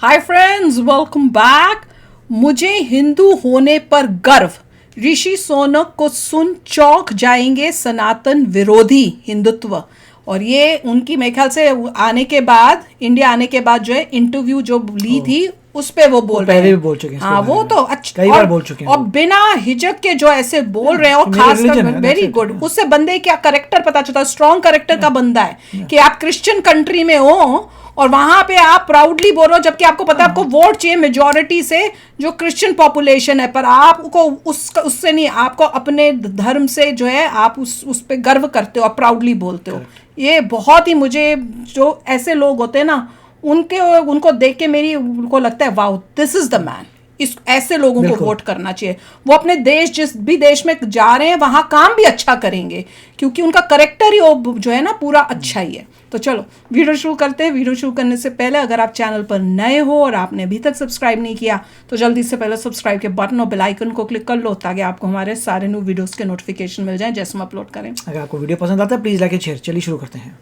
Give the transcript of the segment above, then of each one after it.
Hi friends, welcome back. मुझे हिंदू होने पर गर्व। ऋषि सुनक को सुन चौंक जाएंगे सनातन विरोधी हिंदुत्व। और ये उनकी मेरे ख्याल से आने के बाद, इंडिया आने के बाद जो है इंटरव्यू जो ली थी उस पे वो बोल रहे हैं। पहले भी बोल चुके हैं। हाँ, वो तो अच्छा, कई बार बोल चुके हैं। और बिना हिचक के जो ऐसे बोल रहे हैं, और खास कर वेरी गुड। उससे बंदे क्या करेक्टर पता चलता है, स्ट्रॉन्ग करेक्टर का बंदा है कि आप क्रिश्चियन कंट्री में हो और वहां पे आप प्राउडली बोल रहे हो, जबकि आपको पता है आपको वोट चाहिए मेजोरिटी से जो क्रिश्चियन पॉपुलेशन है, पर आपको उससे नहीं, आपको अपने धर्म से जो है आप उस पे गर्व करते हो और प्राउडली बोलते हो। ये बहुत ही, मुझे जो ऐसे लोग होते हैं ना, उनको देख के उनको लगता है wow, this is the man. इस ऐसे लोगों को वोट करना चाहिए। वो अपने देश, जिस भी देश में जा रहे हैं वहां काम भी अच्छा करेंगे, क्योंकि उनका करेक्टर ही जो है ना पूरा अच्छा ही है। तो चलो वीडियो शुरू करते हैं। वीडियो शुरू करने से पहले अगर आप चैनल पर नए हो और आपने अभी तक सब्सक्राइब नहीं किया तो जल्दी से पहले सब्सक्राइब के बटन और बेल आइकन को क्लिक कर लो, ताकि आपको हमारे सारे न्यू वीडियोस के नोटिफिकेशन मिल जाएं जैसे हम अपलोड करें। अगर आपको वीडियो पसंद आता है प्लीज लाइक एंड शेयर। चलिए शुरू करते हैं।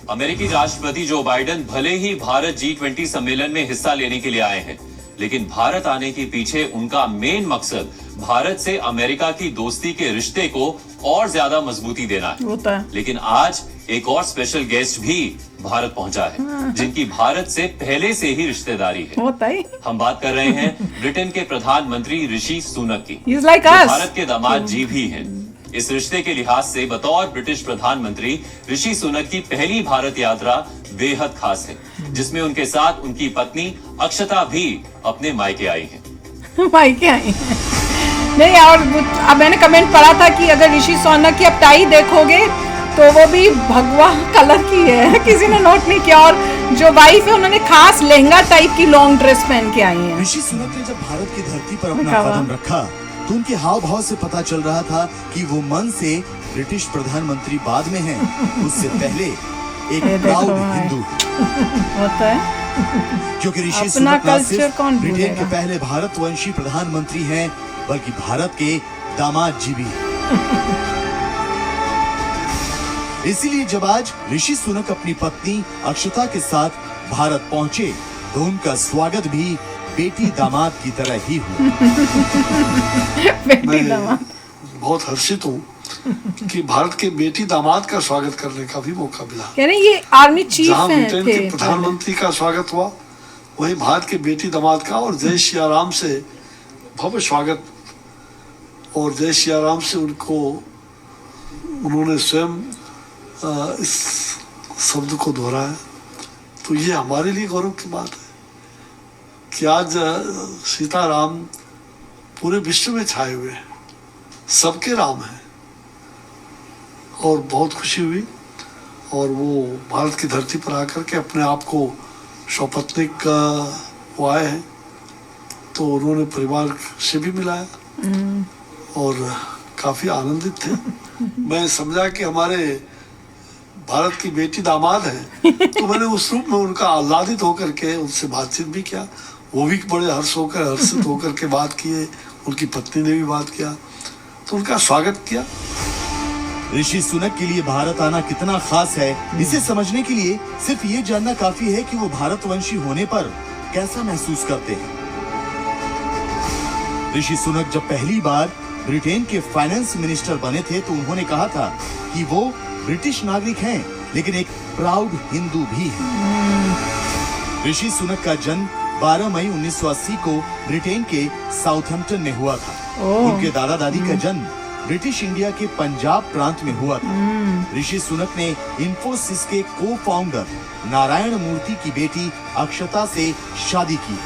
अमेरिकी राष्ट्रपति जो बाइडेन भले ही भारत G20 सम्मेलन में हिस्सा लेने के लिए आए हैं, लेकिन भारत आने के पीछे उनका मेन मकसद भारत से अमेरिका की दोस्ती के रिश्ते को और ज्यादा मजबूती देना है। होता है। लेकिन आज एक और स्पेशल गेस्ट भी भारत पहुंचा है, जिनकी भारत से पहले से ही रिश्तेदारी है। होता है। हम बात कर रहे हैं ब्रिटेन के प्रधानमंत्री ऋषि सुनक की, He's like जो us. भारत के दामाद जी भी हैं। इस रिश्ते के लिहाज से बतौर ब्रिटिश प्रधानमंत्री ऋषि सुनक की पहली भारत यात्रा बेहद खास है, जिसमें उनके साथ उनकी पत्नी अक्षता भी अपने मायके आई हैं। मायके आई हैं। नहीं, और अब मैंने कमेंट पढ़ा था कि अगर ऋषि सुनक की अब टाई देखोगे तो वो भी भगवा कलर की है। किसी ने नोट नहीं किया। और जो वाइफ है उन्होंने खास लहंगा टाइप की लॉन्ग ड्रेस पहन के आई हैं। ऋषि सुनक ने जब भारत की धरती पर अपना कदम रखा तो उनके हाव भाव से पता चल रहा था कि वो मन से ब्रिटिश प्रधानमंत्री बाद में हैं, उससे पहले एक प्राउड हिंदू होता है। क्योंकि ऋषि अपना सुनक न कल्चर सिर्फ कौन ब्रिटेन के भूलेगा। पहले भारतवंशी प्रधानमंत्री हैं, बल्कि भारत के दामाद जी भी हैं। इसीलिए जब आज ऋषि सुनक अपनी पत्नी अक्षता के साथ भारत पहुंचे तो उनका स्वागत भी बेटी दामाद की तरह ही हुआ। बेटी दामाद। बहुत हर्षित हूँ कि भारत के बेटी दामाद का स्वागत करने का भी मौका मिला। कह रहे ये आर्मी चीफ जहाँ हैं ब्रिटेन के प्रधानमंत्री का स्वागत हुआ, वहीं भारत के बेटी दामाद का और जय सिया राम से भव्य स्वागत। और जय सिया राम से उन्होंने स्वयं इस शब्द को दोहराया। तो ये हमारे लिए गौरव की बात है कि आज सीताराम पूरे विश्व में छाए हुए हैं, सबके राम हैं। और बहुत खुशी हुई। और वो भारत की धरती पर आकर के अपने आप को सपत्नीक वो आए हैं, तो उन्होंने परिवार से भी मिलाया और काफी आनंदित थे। मैं समझा कि हमारे भारत की बेटी दामाद है, तो मैंने उस रूप में उनका आह्लादित होकर के उनसे बातचीत भी किया। वो भी बड़े हर्षित होकर के बात किए। उनकी पत्नी ने भी बात किया, तो उनका स्वागत किया। ऋषि सुनक के लिए भारत आना कितना खास है, इसे समझने के लिए सिर्फ ये जानना काफी है कि वो भारतवंशी होने पर कैसा महसूस करते हैं। ऋषि सुनक जब पहली बार ब्रिटेन के फाइनेंस मिनिस्टर बने थे तो उन्होंने कहा था कि वो ब्रिटिश नागरिक हैं, लेकिन एक प्राउड हिंदू भी हैं। ऋषि सुनक का जन्म 12 मई 1980 को ब्रिटेन के साउथहैम्पटन में हुआ था। उनके दादा दादी का जन्म ब्रिटिश इंडिया के पंजाब प्रांत में हुआ था। ऋषि सुनक ने इंफोसिस के को फाउंडर नारायण मूर्ति की बेटी अक्षता से शादी की।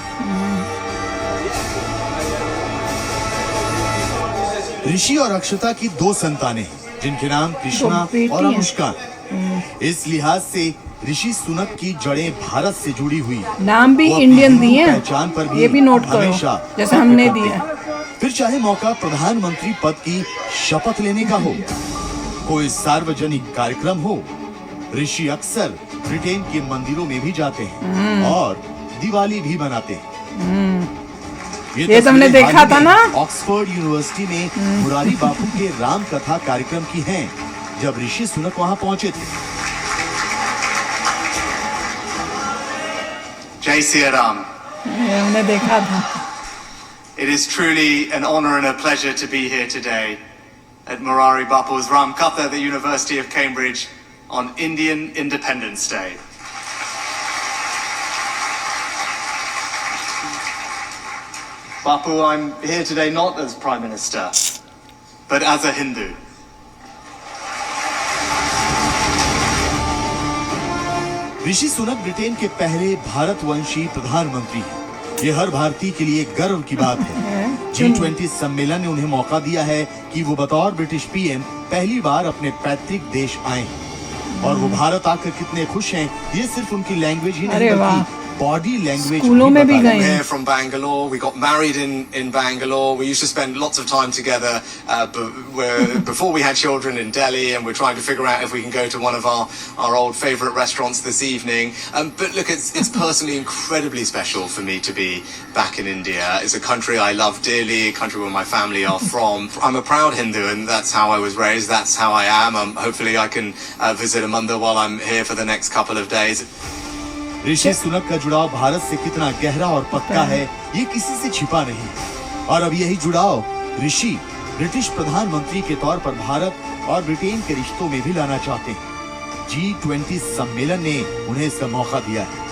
ऋषि और अक्षता की 2 संतानें हैं, जिनके नाम कृष्णा और अनुष्का। इस लिहाज से ऋषि सुनक की जड़ें भारत से जुड़ी हुई। नाम भी इंडियन दिए हैं, पहचान पर ये भी नोट करो जैसे हमने दिया। फिर चाहे मौका प्रधानमंत्री पद की शपथ लेने का हो, कोई सार्वजनिक कार्यक्रम हो, ऋषि अक्सर ब्रिटेन के मंदिरों में भी जाते हैं और दिवाली भी मनाते हैं। ये तुमने देखा था ना, ऑक्सफोर्ड यूनिवर्सिटी में मुरारी बापू के राम कथा कार्यक्रम की हैं, जब ऋषि सुनक वहां पहुंचे थे। जय सिया राम। हमने देखा था। It is truly an honor and a pleasure to be here today at Morari Bapu's Ramkatha, the University of Cambridge, on Indian Independence Day. Bapu, I'm here today not as Prime Minister, but as a Hindu. Rishi Sunak Britain के पहले भारतवंशी प्रधानमंत्री हैं। ये हर भारतीय के लिए गर्व की बात है। G20 सम्मेलन ने उन्हें मौका दिया है कि वो बतौर ब्रिटिश पीएम पहली बार अपने पैतृक देश आए हैं। और वो भारत आकर कितने खुश हैं, ये सिर्फ उनकी लैंग्वेज ही नहीं बल्कि बॉडी लैंग्वेज स्कूलों में भी गए हैं। We're from Bangalore. We got married in Bangalore. We used to spend lots of time together before we had children in Delhi, and we're trying to figure out if we can go to one of our old favourite restaurants this evening. But look, it's personally incredibly special for me to be back in India. It's a country I love dearly, a country where my family are from. I'm a proud Hindu, and that's how I was raised. That's how I am. Hopefully, I can visit a mandir while I'm here for the next couple of days. Rishi Sunak का जुड़ाव भारत से कितना गहरा और पक्का है, ये किसी से छिपा नहीं। और अब यही जुड़ाव ऋषि ब्रिटिश प्रधानमंत्री के तौर पर भारत और ब्रिटेन के रिश्तों में भी लाना चाहते हैं। G20 सम्मेलन ने उन्हें इसका मौका दिया है।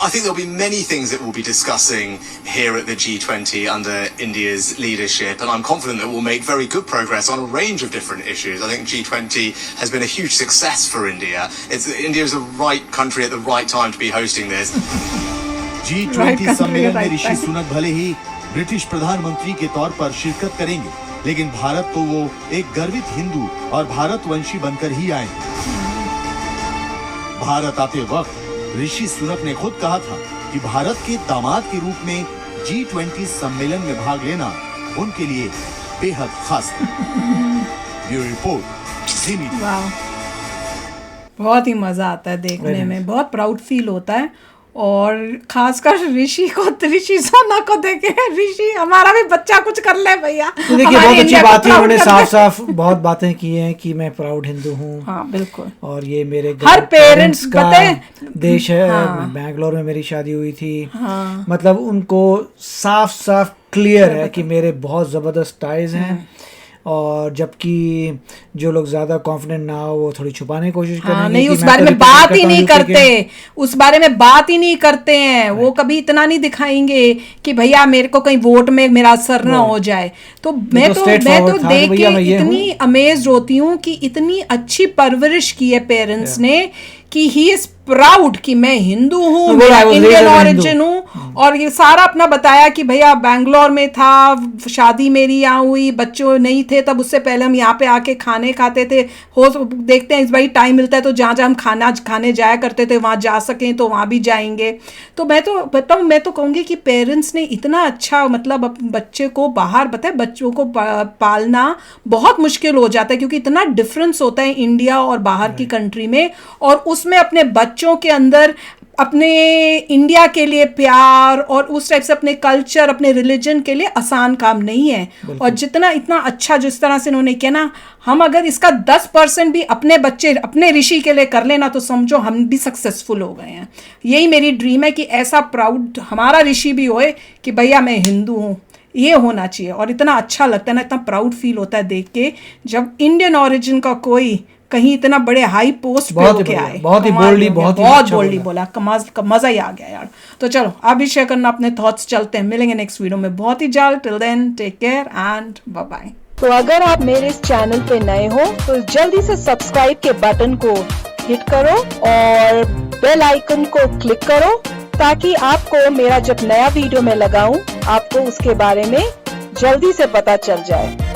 I think there'll be many things that we'll be discussing here at the G20 under India's leadership, and I'm confident that we'll make very good progress on a range of different issues. I think G20 has been a huge success for India. India is the right country at the right time to be hosting this. G20 सम्मेलन में ऋषि सुनक भले ही British प्रधानमंत्री के तौर पर शिरकत करेंगे, लेकिन भारत तो वो एक गर्वित हिंदू और भारतवंशी बनकर ही आए। भारत आते वक्त ऋषि सुनक ने खुद कहा था कि भारत के दामाद के रूप में G20 सम्मेलन में भाग लेना उनके लिए बेहद खास था। ब्यूरो रिपोर्ट, जी मीडिया। वाह, बहुत ही मजा आता है देखने में, बहुत प्राउड फील होता है। और खासकर ऋषि सुनक को देखे, ऋषि हमारा भी बच्चा कुछ कर ले भैया। तो देखिए बहुत अच्छी बात है, उन्होंने साफ बहुत बातें की हैं कि मैं प्राउड हिंदू हूँ। हाँ बिल्कुल। और ये मेरे हर पेरेंट्स का देश है। हाँ। बैंगलोर में मेरी शादी हुई थी। हाँ। मतलब उनको साफ क्लियर है कि मेरे बहुत जबरदस्त टाइज हैं। और जबकि जो लोग ज्यादा कॉन्फिडेंट ना हो वो थोड़ी छुपाने की कोशिश करेंगे। नहीं, उस बारे में बात ही नहीं करते, उस बारे में बात ही नहीं करते हैं। वो कभी इतना नहीं दिखाएंगे कि भैया मेरे को कहीं वोट में मेरा असर ना हो जाए। तो मैं तो देख के इतनी अमेज्ड होती हूँ कि इतनी अच्छी परवरिश की है पेरेंट्स ने कि ही इज प्राउड कि मैं हिंदू हूँ, मैं इंडियन ऑरिजिन हूँ। और ये सारा अपना बताया कि भैया बैंगलोर में था, शादी मेरी यहाँ हुई, बच्चों नहीं थे तब, उससे पहले हम यहाँ पे आके खाने खाते थे। हो देखते हैं इस बार टाइम मिलता है तो जहाँ हम खाने जाया करते थे वहाँ जा सकें तो वहाँ भी जाएंगे। तो मैं तो कहूँगी कि पेरेंट्स ने इतना अच्छा, मतलब बच्चे को बाहर बताए, बच्चों को पालना बहुत मुश्किल हो जाता है क्योंकि इतना डिफरेंस होता है इंडिया और बाहर की कंट्री में। और उसमें अपने बच्चों के अंदर अपने इंडिया के लिए प्यार और उस टाइप से अपने कल्चर, अपने रिलीजन के लिए आसान काम नहीं है। और इतना अच्छा जिस तरह से इन्होंने किया ना, हम अगर इसका 10% भी अपने बच्चे, अपने ऋषि के लिए कर लेना तो समझो हम भी सक्सेसफुल हो गए हैं। यही मेरी ड्रीम है कि ऐसा प्राउड हमारा ऋषि भी होए कि भैया मैं हिंदू हूँ, ये होना चाहिए। और इतना अच्छा लगता है ना, इतना प्राउड फील होता है देख के जब इंडियन ओरिजिन का कोई कहीं इतना बड़े हाई पोस्ट पे होके आए। बहुत ही बोल्डली बोला, मजा ही आ गया यार। तो चलो आप भी शेयर करना अपने थॉट्स। चलते हैं, मिलेंगे नेक्स्ट वीडियो में बहुत ही जल्द। Till then take care and bye bye. तो अगर आप मेरे इस चैनल पे नए हो तो जल्दी से सब्सक्राइब के बटन को हिट करो और बेल आइकन को क्लिक करो ताकि आपको मेरा जब नया वीडियो मैं लगाऊं आपको उसके बारे में जल्दी से पता चल जाए।